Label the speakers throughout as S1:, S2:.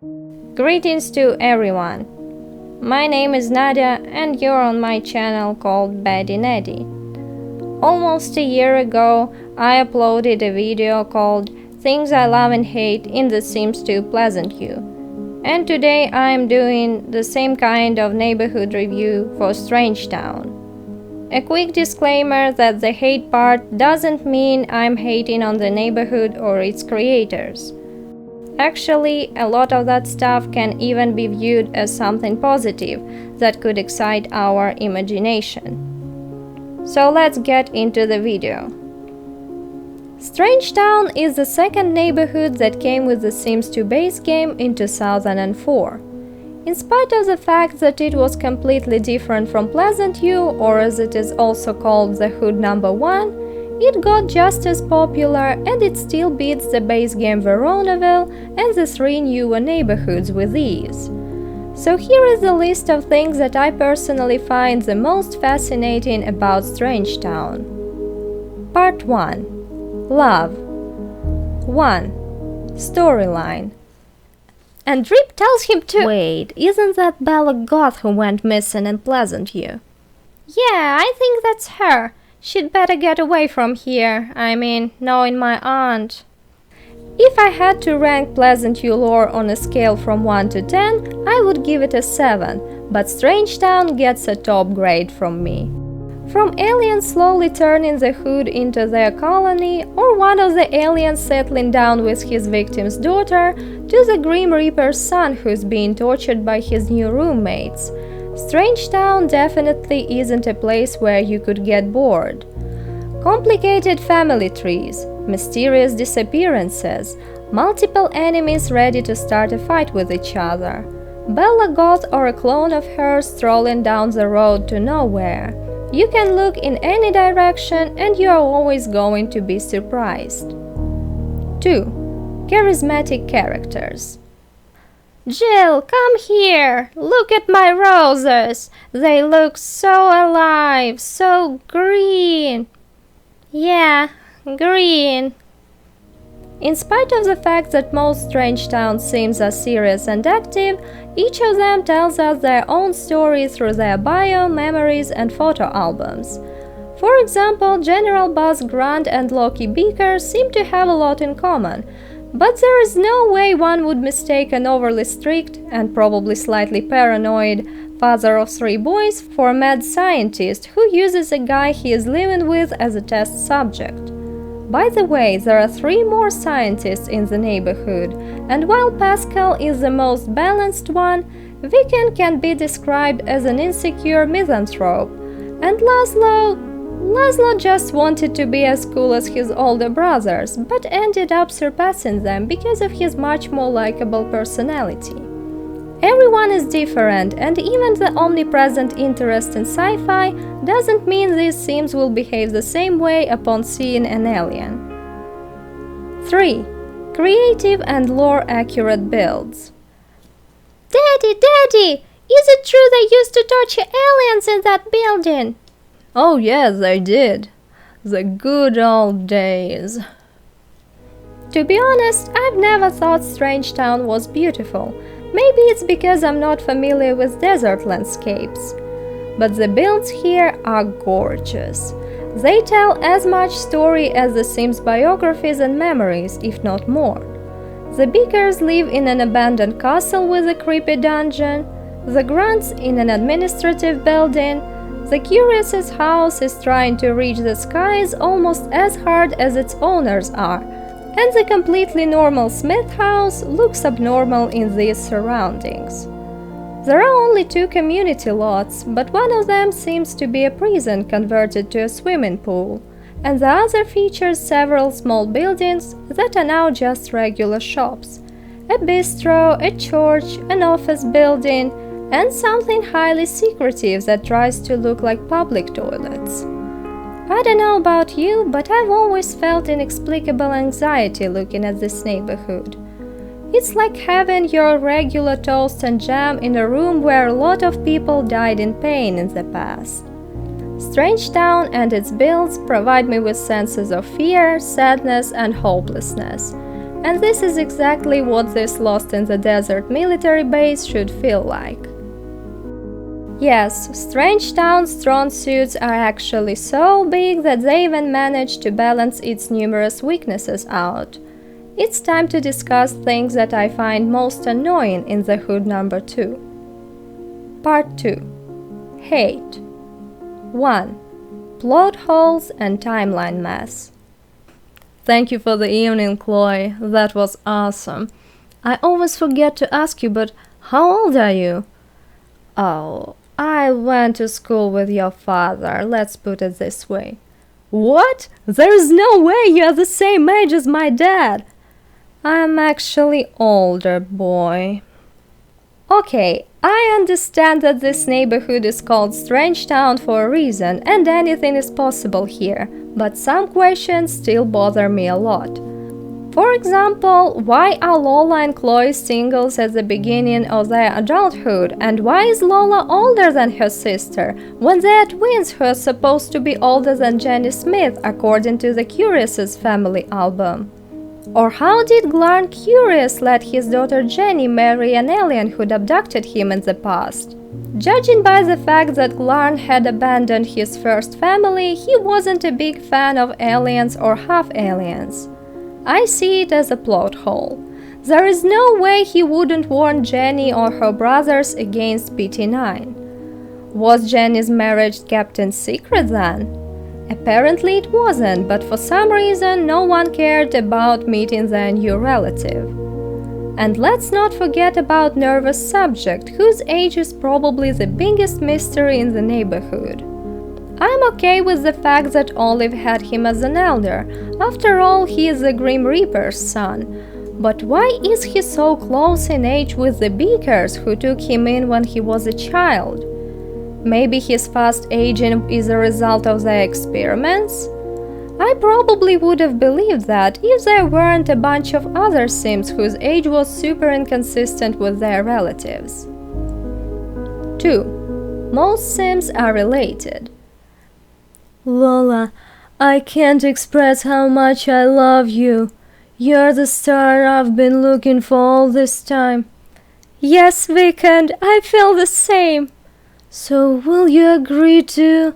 S1: Greetings to everyone. My name is Nadia and you're on my channel called Betty Neddy. Almost a year ago, I uploaded a video called Things I Love and Hate in The Sims 2 Pleasantview. And today I am doing the same kind of neighborhood review for Strangetown. A quick disclaimer that the hate part doesn't mean I'm hating on the neighborhood or its creators. Actually, a lot of that stuff can even be viewed as something positive that could excite our imagination. So let's get into the video. Strangetown is the second neighborhood that came with the Sims 2 base game in 2004. In spite of the fact that it was completely different from Pleasantview, or as it is also called the Hood Number 1, it got just as popular and it still beats the base game Veronaville and the three newer neighborhoods with ease. So here is the list of things that I personally find the most fascinating about Strangetown. Part 1. Love. 1. Storyline. And Drip tells him to— Wait, isn't that Bella Goth who went missing in Pleasantview? Yeah, I think that's her. She'd better get away from here, knowing my aunt. If I had to rank Pleasantview lore on a scale from 1 to 10, I would give it a 7, but Strangetown gets a top grade from me. From aliens slowly turning the hood into their colony, or one of the aliens settling down with his victim's daughter, to the Grim Reaper's son who's being tortured by his new roommates, Strangetown definitely isn't a place where you could get bored. Complicated family trees, mysterious disappearances, multiple enemies ready to start a fight with each other, Bella Goth or a clone of her strolling down the road to nowhere. You can look in any direction and you are always going to be surprised. 2. Charismatic characters. Jill, come here! Look at my roses! They look so alive, so green! Yeah, green. In spite of the fact that most Strangetown Sims are serious and active, each of them tells us their own story through their bio, memories and photo albums. For example, General Buzz Grant and Loki Beaker seem to have a lot in common, but there is no way one would mistake an overly strict and probably slightly paranoid father of 3 boys for a mad scientist who uses a guy he is living with as a test subject. By the way, there are 3 more scientists in the neighborhood, and while Pascal is the most balanced one, Viken can be described as an insecure misanthrope, and Laszlo just wanted to be as cool as his older brothers, but ended up surpassing them because of his much more likable personality. Everyone is different, and even the omnipresent interest in sci-fi doesn't mean these Sims will behave the same way upon seeing an alien. 3. Creative and lore-accurate builds. Daddy! Is it true they used to torture aliens in that building? Oh yes, they did. The good old days. To be honest, I've never thought Strangetown was beautiful. Maybe it's because I'm not familiar with desert landscapes. But the builds here are gorgeous. They tell as much story as the Sims' biographies and memories, if not more. The Beakers live in an abandoned castle with a creepy dungeon, the Grunts in an administrative building, the Curious's house is trying to reach the skies almost as hard as its owners are, and the completely normal Smith house looks abnormal in these surroundings. There are only 2 community lots, but one of them seems to be a prison converted to a swimming pool, and the other features several small buildings that are now just regular shops, a bistro, a church, an office building, and something highly secretive that tries to look like public toilets. I don't know about you, but I've always felt inexplicable anxiety looking at this neighborhood. It's like having your regular toast and jam in a room where a lot of people died in pain in the past. Strangetown and its builds provide me with senses of fear, sadness, and hopelessness. And this is exactly what this lost in the desert military base should feel like. Yes, Strangetown's drone suits are actually so big that they even manage to balance its numerous weaknesses out. It's time to discuss things that I find most annoying in the Hood number 2. Part 2. Hate. 1. Plot holes and timeline mess. Thank you for the evening, Chloe. That was awesome. I always forget to ask you, but how old are you? Oh, I went to school with your father, let's put it this way. What? There is no way you are the same age as my dad. I'm actually older, boy. Okay, I understand that this neighborhood is called Strangetown for a reason, and anything is possible here, but some questions still bother me a lot. For example, why are Lola and Chloe singles at the beginning of their adulthood, and why is Lola older than her sister, when they are twins who are supposed to be older than Jenny Smith according to the Curious' family album? Or how did Glarn Curious let his daughter Jenny marry an alien who'd abducted him in the past? Judging by the fact that Glarn had abandoned his first family, he wasn't a big fan of aliens or half-aliens. I see it as a plot hole. There is no way he wouldn't warn Jenny or her brothers against PT9. Was Jenny's marriage kept in secret then? Apparently it wasn't, but for some reason no one cared about meeting their new relative. And let's not forget about Nervous Subject, whose age is probably the biggest mystery in the neighborhood. I'm okay with the fact that Olive had him as an elder. After all, he is the Grim Reaper's son. But why is he so close in age with the Beakers, who took him in when he was a child? Maybe his fast aging is a result of their experiments? I probably would have believed that if there weren't a bunch of other Sims whose age was super inconsistent with their relatives. 2. Most Sims are related. Lola, I can't express how much I love you. You're the star I've been looking for all this time. Yes, Vikander, I feel the same. So will you agree to…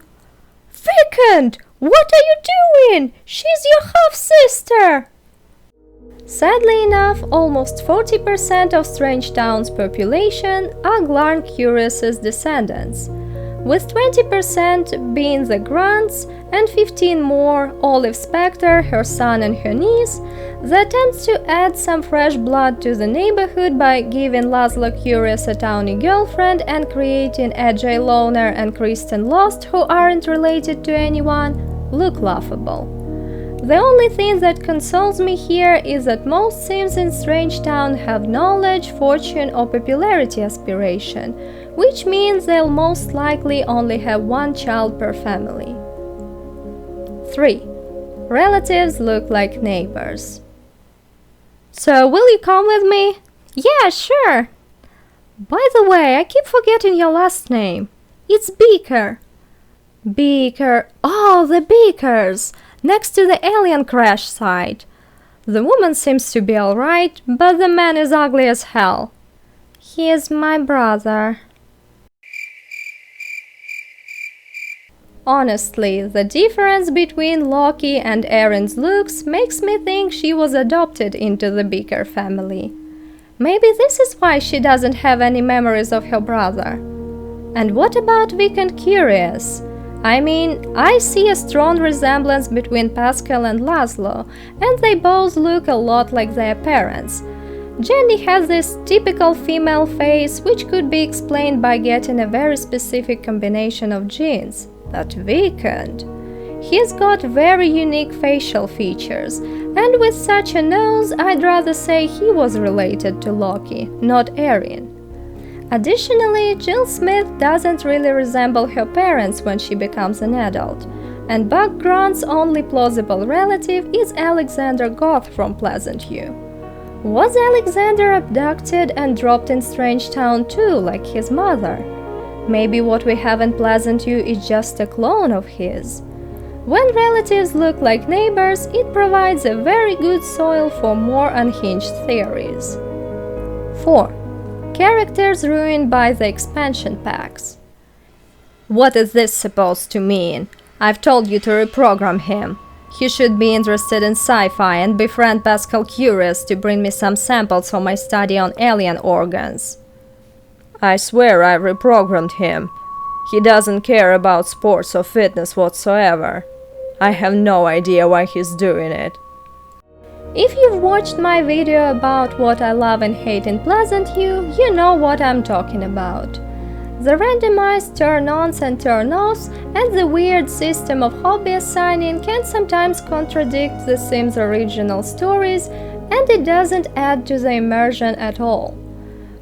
S1: Vikander, what are you doing? She's your half-sister! Sadly enough, almost 40% of Strangetown's population are Glarn Curious's descendants, with 20% being the Grunts and 15 more Olive Spectre, her son and her niece, that attempts to add some fresh blood to the neighborhood by giving Laszlo Curious a towny girlfriend and creating AJ Loner and Kristen Lost, who aren't related to anyone, look laughable. The only thing that consoles me here is that most Sims in Strangetown have knowledge, fortune or popularity aspiration, which means they'll most likely only have one child per family. 3. Relatives look like neighbors. So, will you come with me? Yeah, sure. By the way, I keep forgetting your last name. It's Beaker. Beaker. Oh, the Beakers! Next to the alien crash site. The woman seems to be alright, but the man is ugly as hell. He is my brother. Honestly, the difference between Loki and Erin's looks makes me think she was adopted into the Beaker family. Maybe this is why she doesn't have any memories of her brother. And what about Vic and Curious? I mean, I see a strong resemblance between Pascal and Laszlo, and they both look a lot like their parents. Jenny has this typical female face, which could be explained by getting a very specific combination of genes. But Vikander, he's got very unique facial features, and with such a nose, I'd rather say he was related to Loki, not Erin. Additionally, Jill Smith doesn't really resemble her parents when she becomes an adult, and Buck Grant's only plausible relative is Alexander Goth from Pleasantview. Was Alexander abducted and dropped in Strangetown too, like his mother? Maybe what we have in Pleasantview is just a clone of his. When relatives look like neighbors, it provides a very good soil for more unhinged theories. 4. Characters ruined by the expansion packs. What is this supposed to mean? I've told you to reprogram him. He should be interested in sci-fi and befriend Pascal Curious to bring me some samples for my study on alien organs. I swear I reprogrammed him. He doesn't care about sports or fitness whatsoever. I have no idea why he's doing it. If you've watched my video about what I love and hate in Pleasantview, you know what I'm talking about. The randomized turn-ons and turn-offs and the weird system of hobby assigning can sometimes contradict the Sims' original stories, and it doesn't add to the immersion at all.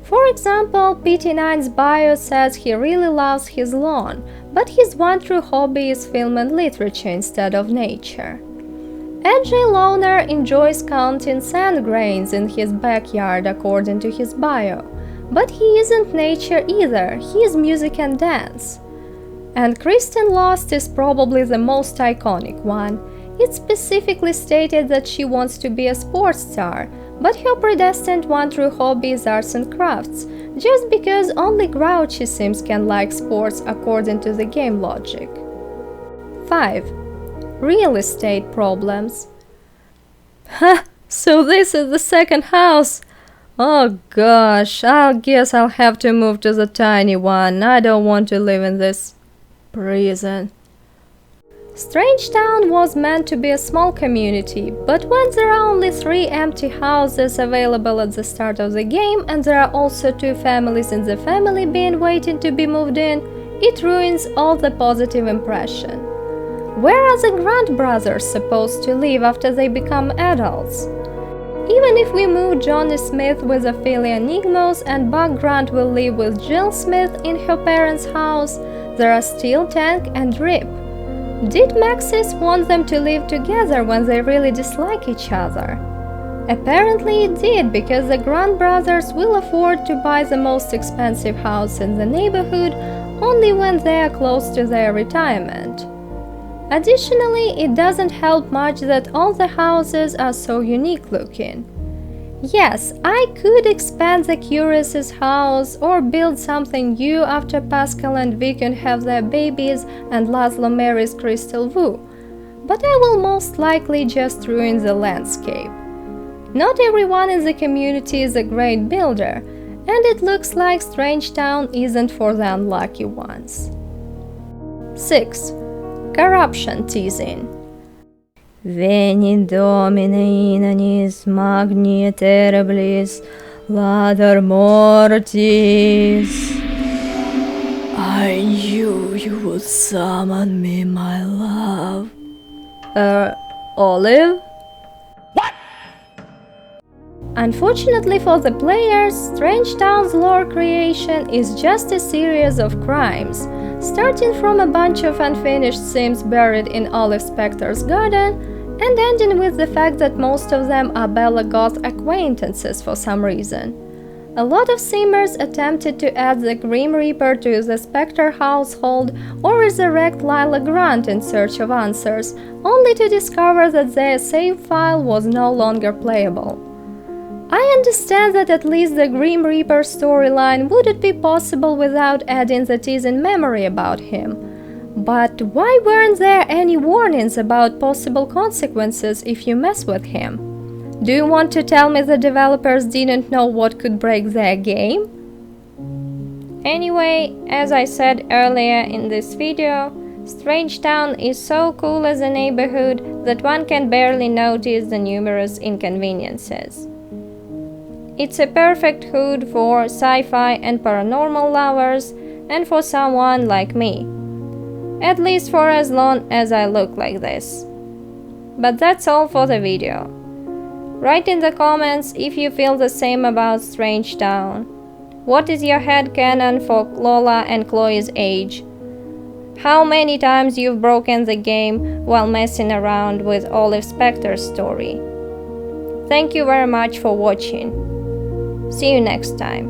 S1: For example, PT9's bio says he really loves his lawn, but his one true hobby is film and literature instead of nature. AJ Loner enjoys counting sand grains in his backyard according to his bio, but he isn't nature either, he is music and dance. And Kristen Lost is probably the most iconic one. It specifically stated that she wants to be a sports star, but her predestined one true hobby is arts and crafts, just because only grouchy Sims can like sports according to the game logic. 5. Real estate problems. Ha! So this is the second house! Oh gosh, I guess I'll have to move to the tiny one. I don't want to live in this prison. Strangetown was meant to be a small community, but when there are only 3 empty houses available at the start of the game and there are also 2 families in the family being waiting to be moved in, it ruins all the positive impression. Where are the Grant brothers supposed to live after they become adults? Even if we move Johnny Smith with Ophelia Nigmos and Buck Grant will live with Jill Smith in her parents' house, there are still Tank and Rip. Did Maxis want them to live together when they really dislike each other? Apparently it did, because the Grant brothers will afford to buy the most expensive house in the neighborhood only when they are close to their retirement. Additionally, it doesn't help much that all the houses are so unique looking. Yes, I could expand the Curious's house or build something new after Pascal and Vicken have their babies and Laszlo marries Crystal Wu, but I will most likely just ruin the landscape. Not everyone in the community is a great builder, and it looks like Strangetown isn't for the unlucky ones. 6. Corruption teasing. Veni Domine in annis magni terriblis later mortis. I knew you would summon me, my love. Olive? What? Unfortunately for the players, Strangetown's lore creation is just a series of crimes, starting from a bunch of unfinished Sims buried in Olive Spector's garden, and ending with the fact that most of them are Bella Goth acquaintances for some reason. A lot of Simmers attempted to add the Grim Reaper to the Spector household or resurrect Lila Grant in search of answers, only to discover that their save file was no longer playable. I understand that at least the Grim Reaper storyline wouldn't be possible without adding the teasing memory about him. But why weren't there any warnings about possible consequences if you mess with him? Do you want to tell me the developers didn't know what could break their game? Anyway, as I said earlier in this video, Strangetown is so cool as a neighborhood that one can barely notice the numerous inconveniences. It's a perfect hood for sci-fi and paranormal lovers, and for someone like me. At least for as long as I look like this. But that's all for the video. Write in the comments if you feel the same about Strangetown. What is your headcanon for Lola and Chloe's age? How many times you've broken the game while messing around with Olive Spector's story? Thank you very much for watching. See you next time.